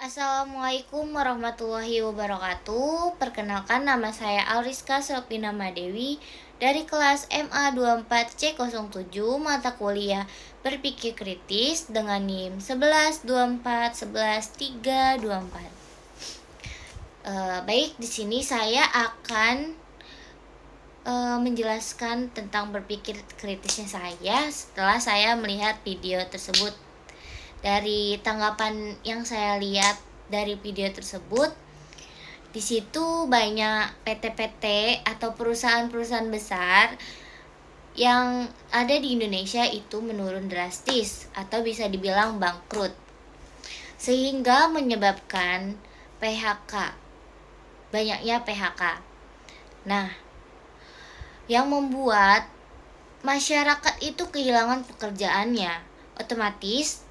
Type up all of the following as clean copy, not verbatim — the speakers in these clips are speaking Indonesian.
Assalamualaikum warahmatullahi wabarakatuh. Perkenalkan, nama saya Alriska Selpina Madewi dari kelas MA 24C07 mata kuliah Berpikir Kritis dengan NIM 11241134. Baik, di sini saya akan menjelaskan tentang berpikir kritisnya saya setelah saya melihat video tersebut. Dari tanggapan yang saya lihat dari video tersebut, di situ banyak PT-PT atau perusahaan-perusahaan besar yang ada di Indonesia itu menurun drastis atau bisa dibilang bangkrut, sehingga menyebabkan PHK, banyaknya PHK. Nah, yang membuat masyarakat itu kehilangan pekerjaannya, otomatis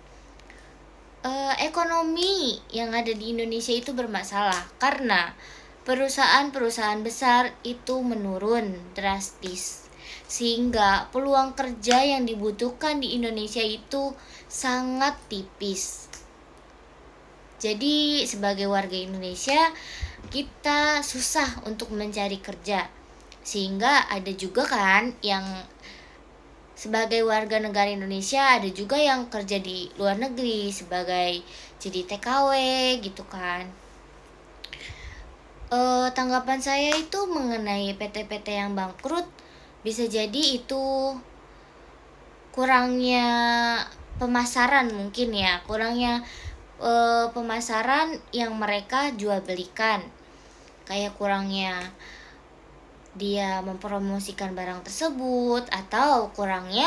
ekonomi yang ada di Indonesia itu bermasalah karena perusahaan-perusahaan besar itu menurun drastis, sehingga peluang kerja yang dibutuhkan di Indonesia itu sangat tipis. Jadi sebagai warga Indonesia, kita susah untuk mencari kerja, sehingga ada juga kan yang sebagai warga negara Indonesia ada juga yang kerja di luar negeri sebagai jadi TKW gitu kan. Tanggapan saya itu mengenai PT-PT yang bangkrut, bisa jadi itu kurangnya pemasaran mungkin ya, kurangnya pemasaran yang mereka jual belikan, kayak kurangnya dia mempromosikan barang tersebut atau kurangnya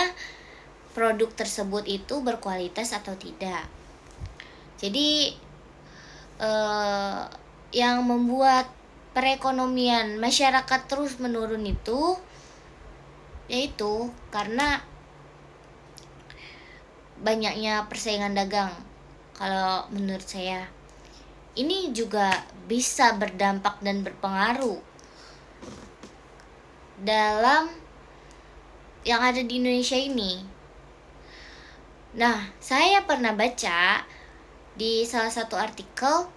produk tersebut itu berkualitas atau tidak. Jadi yang membuat perekonomian masyarakat terus menurun itu yaitu karena banyaknya persaingan dagang. Kalau menurut saya ini juga bisa berdampak dan berpengaruh dalam yang ada di Indonesia ini. Nah, saya pernah baca di salah satu artikel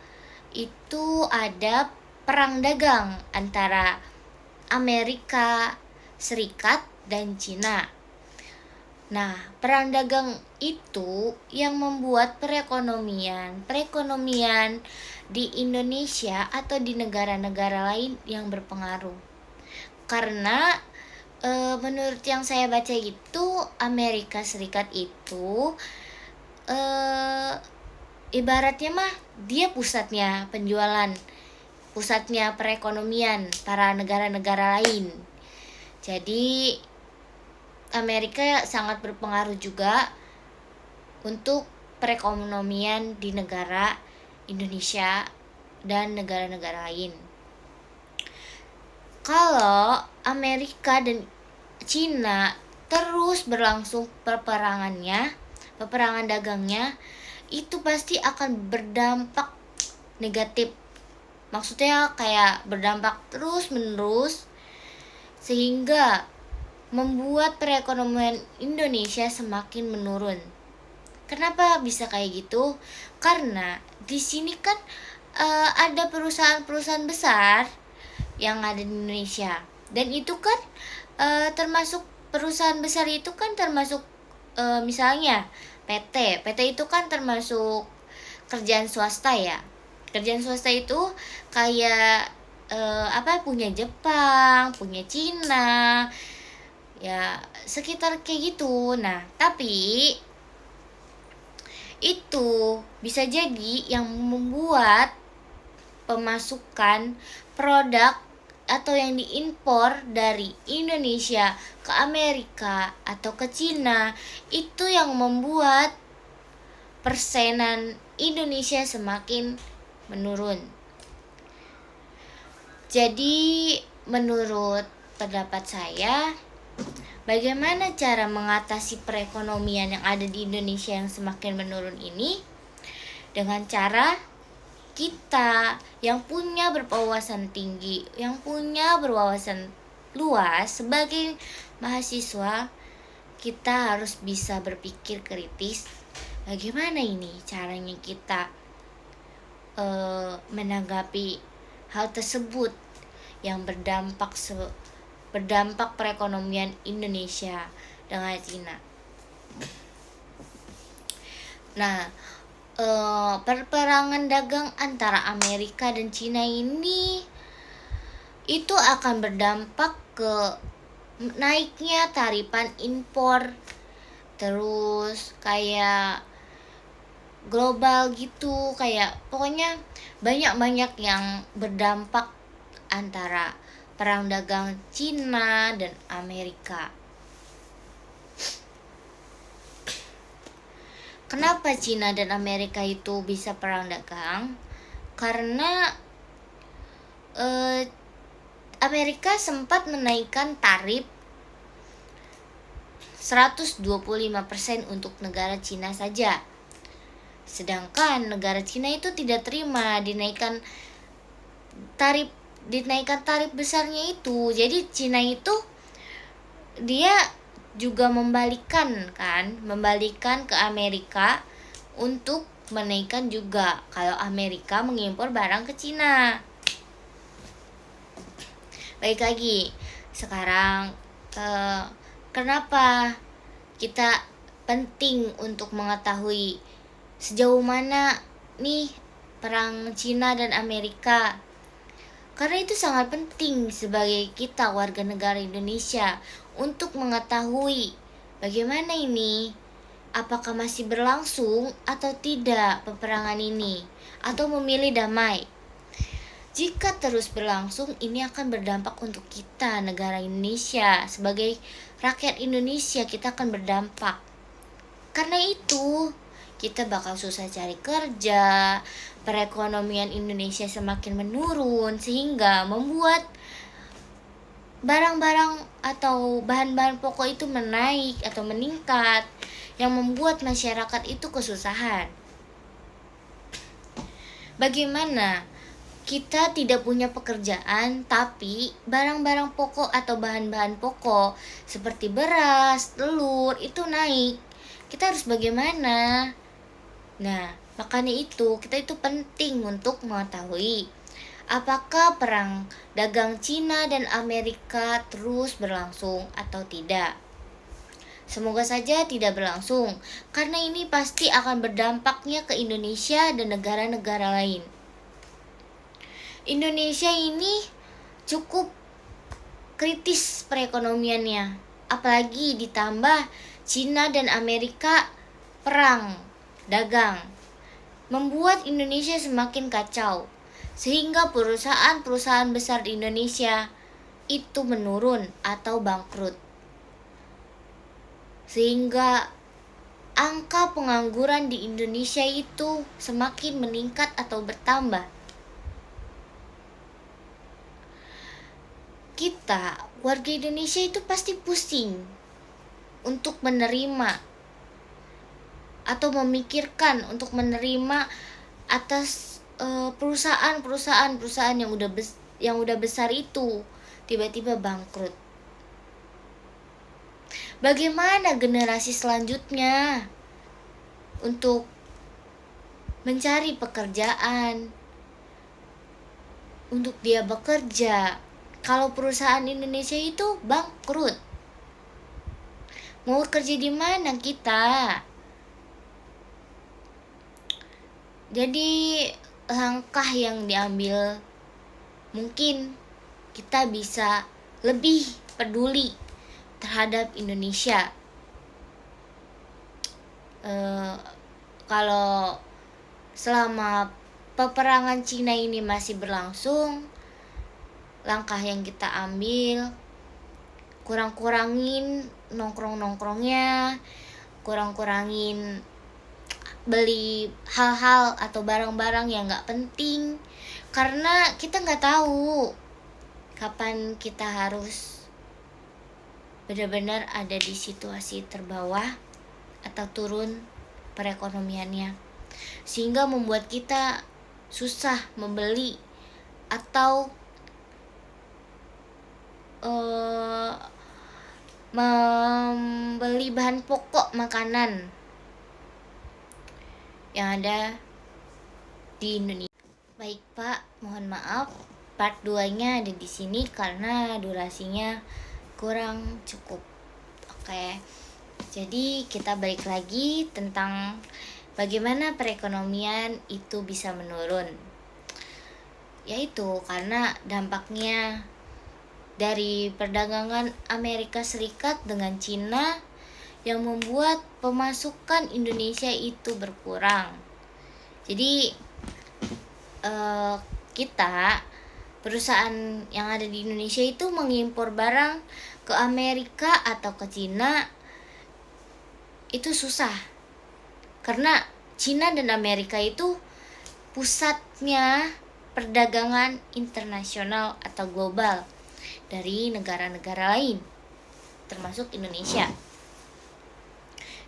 itu ada perang dagang antara Amerika Serikat dan Cina. Nah, perang dagang itu yang membuat perekonomian di Indonesia atau di negara-negara lain yang berpengaruh. Karena menurut yang saya baca itu Amerika Serikat itu ibaratnya mah dia pusatnya penjualan, pusatnya perekonomian para negara-negara lain. Jadi Amerika sangat berpengaruh juga untuk perekonomian di negara Indonesia dan negara-negara lain. Kalau Amerika dan Cina terus berlangsung peperangan dagangnya, itu pasti akan berdampak negatif. Maksudnya kayak berdampak terus menerus, sehingga membuat perekonomian Indonesia semakin menurun. Kenapa bisa kayak gitu? Karena di sini kan ada perusahaan-perusahaan besar yang ada di Indonesia, dan itu kan termasuk perusahaan besar itu kan termasuk misalnya PT itu kan termasuk kerjaan swasta ya. Kerjaan swasta itu kayak punya Jepang, punya Cina, ya sekitar kayak gitu. Nah, tapi itu bisa jadi yang membuat pemasukan produk atau yang diimpor dari Indonesia ke Amerika atau ke Cina, itu yang membuat persenan Indonesia semakin menurun. Jadi menurut pendapat saya, bagaimana cara mengatasi perekonomian yang ada di Indonesia yang semakin menurun ini? Dengan cara kita yang punya berwawasan tinggi, yang punya berwawasan luas sebagai mahasiswa, kita harus bisa berpikir kritis. Bagaimana ini caranya kita menanggapi hal tersebut yang berdampak perekonomian Indonesia dengan Cina. Nah, perperangan dagang antara Amerika dan Cina ini itu akan berdampak ke naiknya tarifan impor, terus kayak global gitu, kayak pokoknya banyak yang berdampak antara perang dagang Cina dan Amerika. Kenapa Cina dan Amerika itu bisa perang dagang? Karena Amerika sempat menaikkan tarif 125% untuk negara Cina saja. Sedangkan negara Cina itu tidak terima dinaikkan tarif besarnya itu. Jadi Cina itu dia juga membalikan ke Amerika untuk menaikkan juga kalau Amerika mengimpor barang ke Cina. Baik lagi, sekarang kenapa kita penting untuk mengetahui sejauh mana nih perang Cina dan Amerika? Karena itu sangat penting sebagai kita warga negara Indonesia untuk mengetahui bagaimana ini, apakah masih berlangsung atau tidak peperangan ini, atau memilih damai. Jika terus berlangsung, ini akan berdampak untuk kita negara Indonesia. Sebagai rakyat Indonesia, kita akan berdampak. Karena itu kita bakal susah cari kerja, perekonomian Indonesia semakin menurun, sehingga membuat barang-barang atau bahan-bahan pokok itu menaik atau meningkat, yang membuat masyarakat itu kesusahan. Bagaimana kita tidak punya pekerjaan, tapi barang-barang pokok atau bahan-bahan pokok seperti beras, telur itu naik? Kita harus bagaimana? Nah, makanya kita itu penting untuk mengetahui apakah perang dagang Cina dan Amerika terus berlangsung atau tidak. Semoga saja tidak berlangsung, karena ini pasti akan berdampaknya ke Indonesia dan negara-negara lain. Indonesia ini cukup kritis perekonomiannya, apalagi ditambah Cina dan Amerika perang dagang, membuat Indonesia semakin kacau, sehingga perusahaan-perusahaan besar di Indonesia itu menurun atau bangkrut, sehingga angka pengangguran di Indonesia itu semakin meningkat atau bertambah. Kita warga Indonesia itu pasti pusing untuk menerima atau memikirkan untuk menerima atas perusahaan yang udah besar itu tiba-tiba bangkrut. Bagaimana generasi selanjutnya untuk mencari pekerjaan, untuk dia bekerja kalau perusahaan Indonesia itu bangkrut? Mau kerja di mana kita? Jadi langkah yang diambil, mungkin kita bisa lebih peduli terhadap Indonesia. Kalau selama peperangan Cina ini masih berlangsung, langkah yang kita ambil, kurang-kurangin nongkrong-nongkrongnya, kurang-kurangin beli hal-hal atau barang-barang yang gak penting, karena kita gak tahu kapan kita harus benar-benar ada di situasi terbawah atau turun perekonomiannya, sehingga membuat kita susah membeli atau membeli bahan pokok makanan yang ada di Indonesia. Baik Pak, mohon maaf part 2-nya ada di sini karena durasinya kurang cukup. Oke. Jadi kita balik lagi tentang bagaimana perekonomian itu bisa menurun. Yaitu karena dampaknya dari perdagangan Amerika Serikat dengan Cina yang membuat pemasukan Indonesia itu berkurang. Jadi kita perusahaan yang ada di Indonesia itu mengimpor barang ke Amerika atau ke Cina itu susah karena Cina dan Amerika itu pusatnya perdagangan internasional atau global dari negara-negara lain termasuk Indonesia.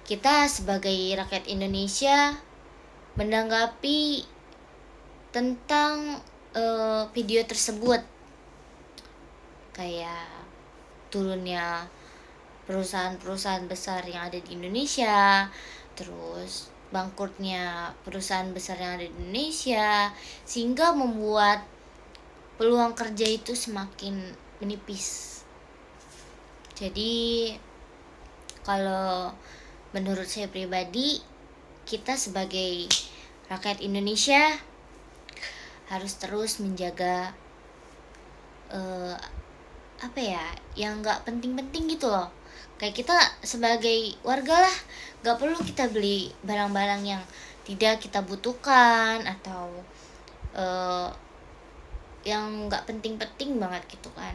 Kita sebagai rakyat Indonesia menanggapi tentang video tersebut kayak turunnya perusahaan-perusahaan besar yang ada di Indonesia, terus bangkrutnya perusahaan besar yang ada di Indonesia, sehingga membuat peluang kerja itu semakin menipis. Jadi kalau menurut saya pribadi, kita sebagai rakyat Indonesia harus terus menjaga yang nggak penting-penting gitu loh. Kayak kita sebagai warga lah, nggak perlu kita beli barang-barang yang tidak kita butuhkan atau yang nggak penting-penting banget gitu kan.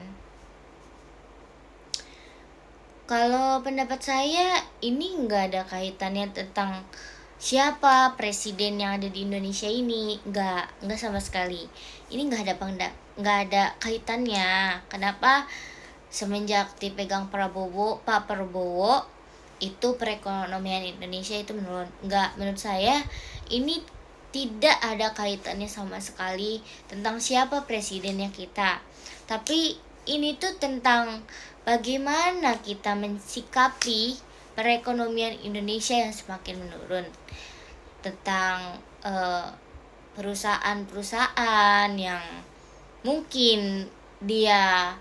Kalau pendapat saya ini nggak ada kaitannya tentang siapa presiden yang ada di Indonesia ini, nggak sama sekali. Ini nggak ada kaitannya. Kenapa semenjak dipegang Pak Prabowo itu perekonomian Indonesia itu menurun? Nggak, menurut saya ini tidak ada kaitannya sama sekali tentang siapa presidennya kita. Tapi ini tuh tentang bagaimana kita mensikapi perekonomian Indonesia yang semakin menurun, tentang perusahaan-perusahaan yang mungkin dia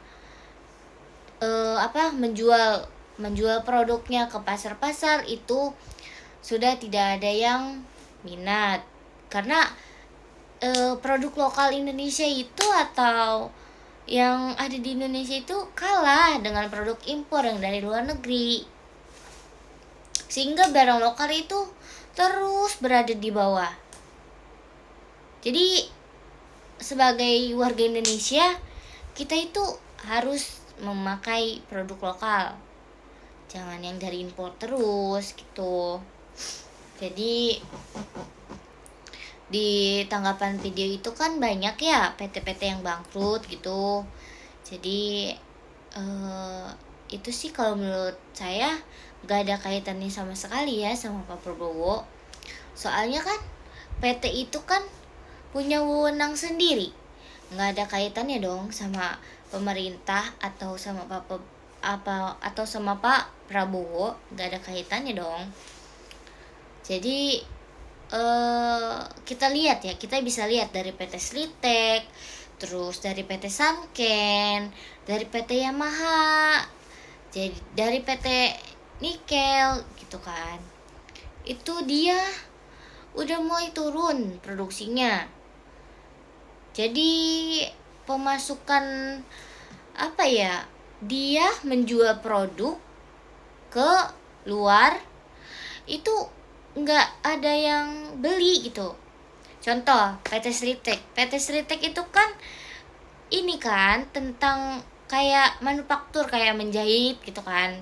menjual produknya ke pasar-pasar itu sudah tidak ada yang minat karena produk lokal Indonesia itu atau yang ada di Indonesia itu kalah dengan produk impor yang dari luar negeri, sehingga barang lokal itu terus berada di bawah. Jadi sebagai warga Indonesia kita itu harus memakai produk lokal, jangan yang dari impor terus gitu. Jadi di tanggapan video itu kan banyak ya PT-PT yang bangkrut gitu. Jadi itu sih kalau menurut saya gak ada kaitannya sama sekali ya sama Pak Prabowo. Soalnya kan PT itu kan punya wewenang sendiri, gak ada kaitannya dong sama pemerintah atau sama Pak Prabowo, gak ada kaitannya dong. Jadi kita bisa lihat dari PT Slitek, terus dari PT Sanken, dari PT Yamaha, jadi dari PT Nikel gitu kan. Itu dia udah mulai turun produksinya. Jadi pemasukan dia menjual produk ke luar itu nggak ada yang beli gitu. Contoh PT Sritek itu kan ini kan tentang kayak manufaktur, kayak menjahit gitu kan.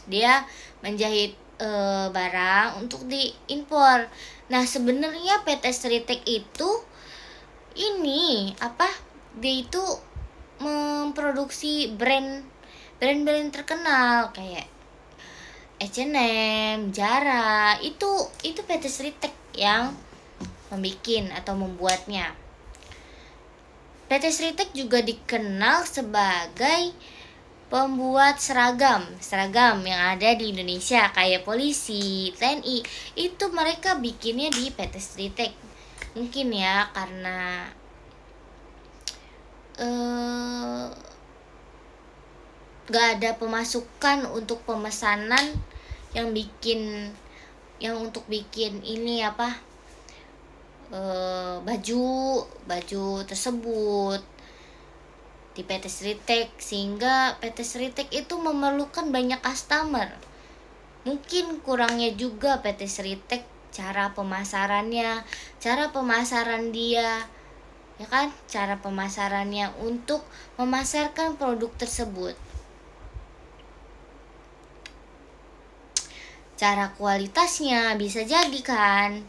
Dia menjahit barang untuk diimpor. Nah sebenarnya PT Sritek itu dia itu memproduksi brand terkenal kayak H&M, Zara, itu PT Sritek yang membuatnya. PT Sritek juga dikenal sebagai pembuat seragam yang ada di Indonesia kayak polisi, TNI, itu mereka bikinnya di PT Sritek. Mungkin ya karena eh gak ada pemasukan untuk pemesanan yang bikin untuk bikin ini apa, baju tersebut di PT Sritek, sehingga PT Sritek itu memerlukan banyak customer. Mungkin kurangnya juga PT Sritek cara pemasaran dia, ya kan, cara pemasarannya untuk memasarkan produk tersebut, cara kualitasnya bisa jadi kan,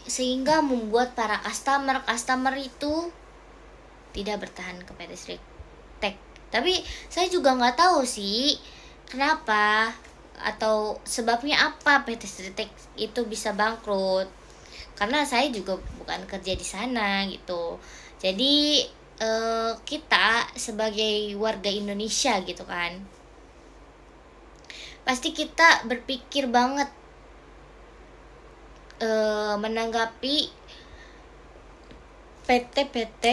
sehingga membuat para customer itu tidak bertahan ke PT Sritek. Tapi saya juga nggak tahu sih kenapa atau sebabnya apa PT Sritek itu bisa bangkrut, karena saya juga bukan kerja di sana gitu. Jadi kita sebagai warga Indonesia gitu kan, pasti kita berpikir banget menanggapi PT-PT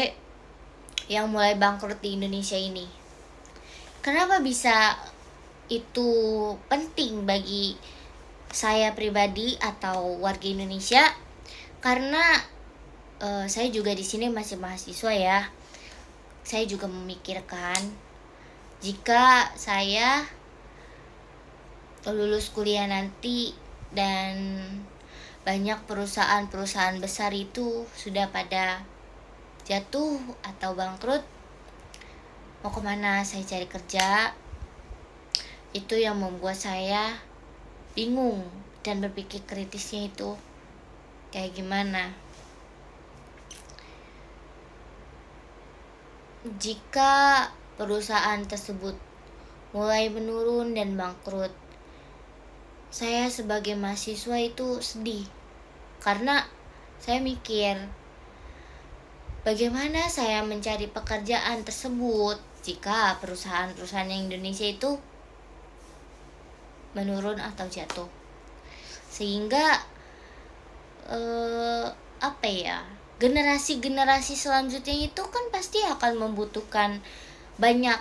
yang mulai bangkrut di Indonesia ini. Kenapa bisa itu penting bagi saya pribadi atau warga Indonesia? Karena saya juga di sini masih mahasiswa ya. Saya juga memikirkan jika saya lulus kuliah nanti dan banyak perusahaan-perusahaan besar itu sudah pada jatuh atau bangkrut, mau kemana saya cari kerja? Itu yang membuat saya bingung dan berpikir kritisnya itu kayak gimana. Jika perusahaan tersebut mulai menurun dan bangkrut, saya sebagai mahasiswa itu sedih, karena saya mikir bagaimana saya mencari pekerjaan tersebut jika perusahaan-perusahaan yang Indonesia itu menurun atau jatuh. Sehingga generasi-generasi selanjutnya itu kan pasti akan membutuhkan banyak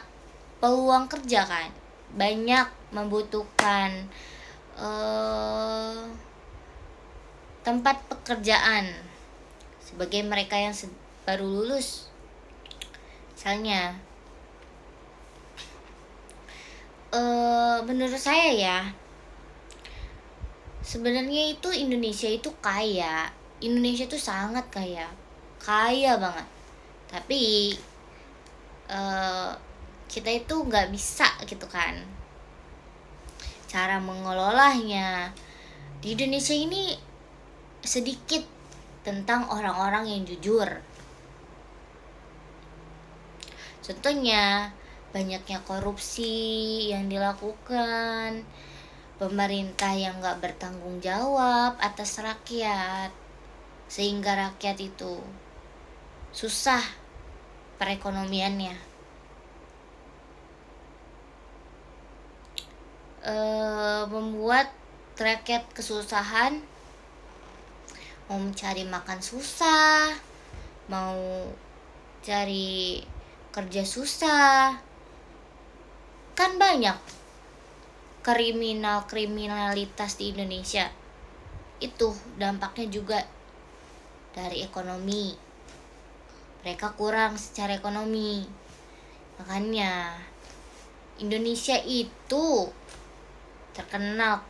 peluang kerja kan, banyak membutuhkan tempat pekerjaan sebagai mereka yang baru lulus. Misalnya menurut saya ya, sebenarnya itu Indonesia itu kaya. Indonesia itu sangat kaya banget. Tapi kita itu nggak bisa gitu kan cara mengelolanya. Di Indonesia ini sedikit tentang orang-orang yang jujur. Contohnya banyaknya korupsi yang dilakukan, pemerintah yang gak bertanggung jawab atas rakyat, sehingga rakyat itu susah perekonomiannya. Membuat rakyat kesusahan, mau mencari makan susah, mau cari kerja susah. Kan banyak kriminalitas di Indonesia. Itu dampaknya juga dari ekonomi. Mereka kurang secara ekonomi. Makanya Indonesia itu terkenal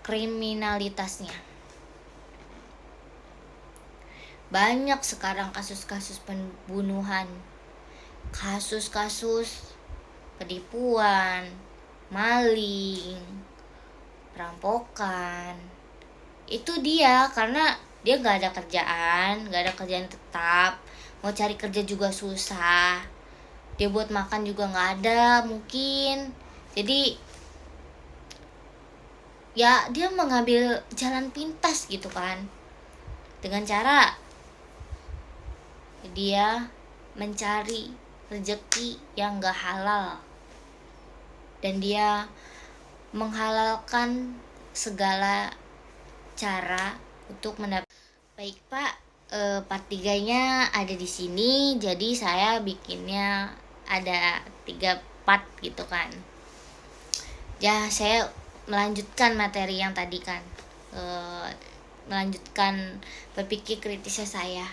kriminalitasnya. Banyak sekarang kasus-kasus pembunuhan, kasus-kasus penipuan, maling, perampokan. Itu dia karena dia gak ada kerjaan tetap, mau cari kerja juga susah, dia buat makan juga gak ada mungkin. Jadi ya dia mengambil jalan pintas gitu kan, dengan cara dia mencari rezeki yang gak halal, dan dia menghalalkan segala cara untuk baik Pak, part 3-nya ada di sini, jadi saya bikinnya ada 3 part gitu kan. Ya, saya melanjutkan materi yang tadi kan, melanjutkan berpikir kritisnya saya.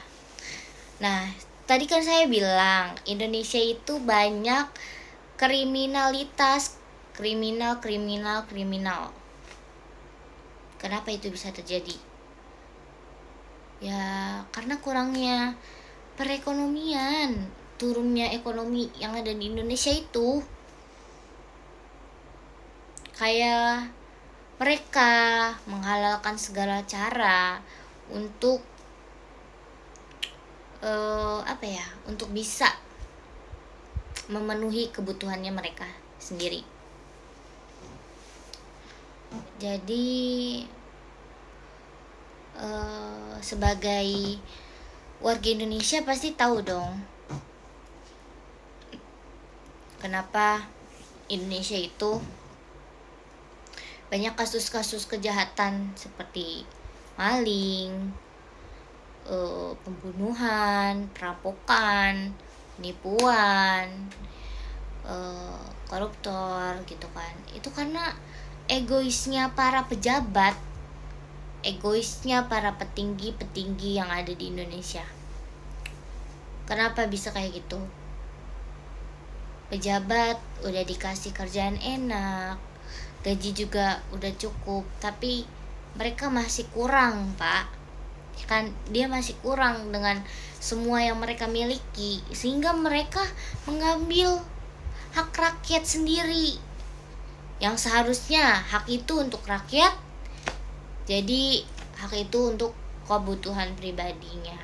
Nah, tadi kan saya bilang Indonesia itu banyak kriminalitas, kriminal. Kenapa itu bisa terjadi? Ya, karena kurangnya perekonomian, turunnya ekonomi yang ada di Indonesia itu. Kayak mereka menghalalkan segala cara untuk untuk bisa memenuhi kebutuhannya mereka sendiri. Jadi sebagai warga Indonesia pasti tahu dong kenapa Indonesia itu banyak kasus-kasus kejahatan seperti maling, pembunuhan, perampokan, penipuan, koruptor gitu kan. Itu karena egoisnya para pejabat, egoisnya para petinggi yang ada di Indonesia. Kenapa bisa kayak gitu? Pejabat udah dikasih kerjaan enak, gaji juga udah cukup, tapi mereka masih kurang, Pak. Kan dia masih kurang dengan semua yang mereka miliki, sehingga mereka mengambil hak rakyat sendiri. Yang seharusnya hak itu untuk rakyat, jadi hak itu untuk kebutuhan pribadinya.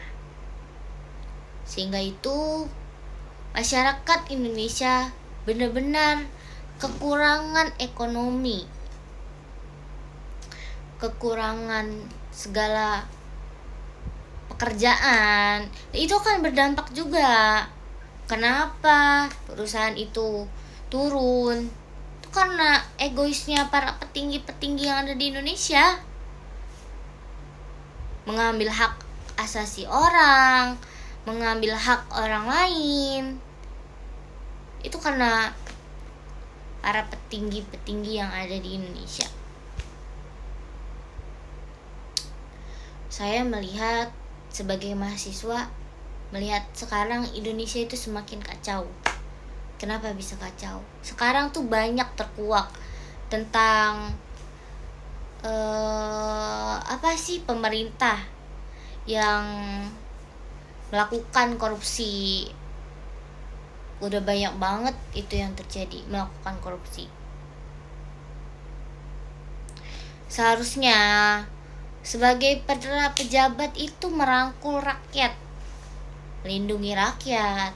Sehingga itu masyarakat Indonesia benar-benar kekurangan ekonomi, kekurangan segala pekerjaan. Itu akan berdampak juga. Kenapa perusahaan itu turun? Itu karena egoisnya para petinggi-petinggi yang ada di Indonesia, mengambil hak asasi orang, mengambil hak orang lain. Itu karena para petinggi-petinggi yang ada di Indonesia. Saya melihat sebagai mahasiswa, melihat sekarang Indonesia itu semakin kacau. Kenapa bisa kacau? Sekarang tuh banyak terkuak tentang pemerintah yang melakukan korupsi. Udah banyak banget itu yang terjadi, melakukan korupsi. Seharusnya sebagai pejabat itu merangkul rakyat, melindungi rakyat,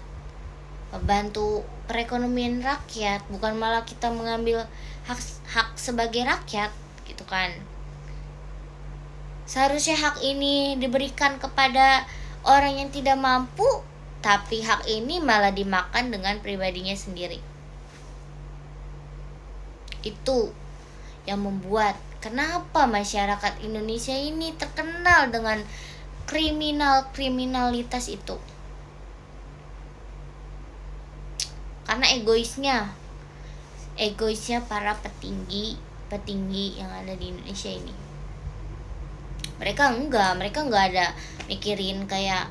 membantu perekonomian rakyat, bukan malah kita mengambil hak sebagai rakyat gitu kan. Seharusnya hak ini diberikan kepada orang yang tidak mampu, tapi hak ini malah dimakan dengan pribadinya sendiri. Itu yang membuat kenapa masyarakat Indonesia ini terkenal dengan kriminalitas itu. Karena egoisnya para petinggi yang ada di Indonesia ini. Mereka enggak ada mikirin kayak,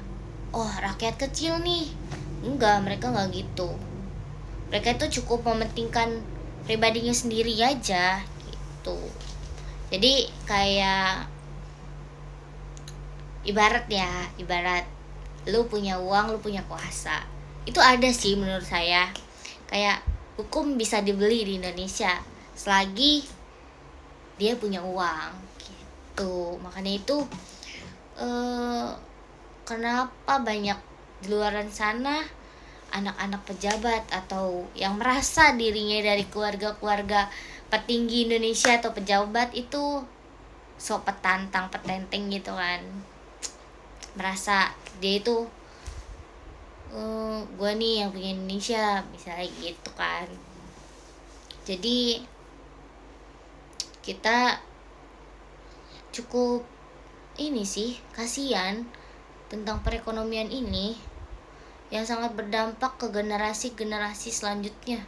oh rakyat kecil nih. Enggak, mereka enggak gitu. Mereka itu cukup mementingkan pribadinya sendiri aja gitu. Jadi kayak ibarat lu punya uang, lu punya kuasa. Itu ada sih menurut saya. Kayak hukum bisa dibeli di Indonesia selagi dia punya uang gitu. Makanya itu kenapa banyak di luaran sana anak-anak pejabat atau yang merasa dirinya dari keluarga petinggi Indonesia atau pejabat itu sok petenteng gitu kan, merasa dia itu gue nih yang punya Indonesia misalnya gitu kan. Jadi kita cukup ini sih, kasihan tentang perekonomian ini yang sangat berdampak ke generasi-generasi selanjutnya.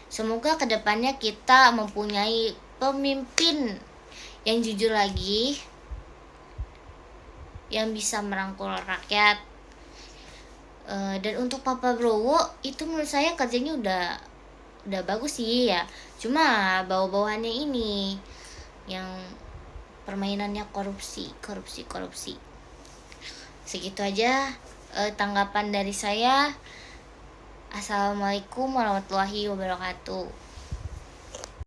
Semoga kedepannya kita mempunyai pemimpin yang jujur lagi, yang bisa merangkul rakyat. Dan untuk Pak Prabowo itu menurut saya kerjanya udah bagus sih ya, cuma bawa-bawaannya ini yang permainannya korupsi. Segitu aja tanggapan dari saya. Assalamualaikum warahmatullahi wabarakatuh.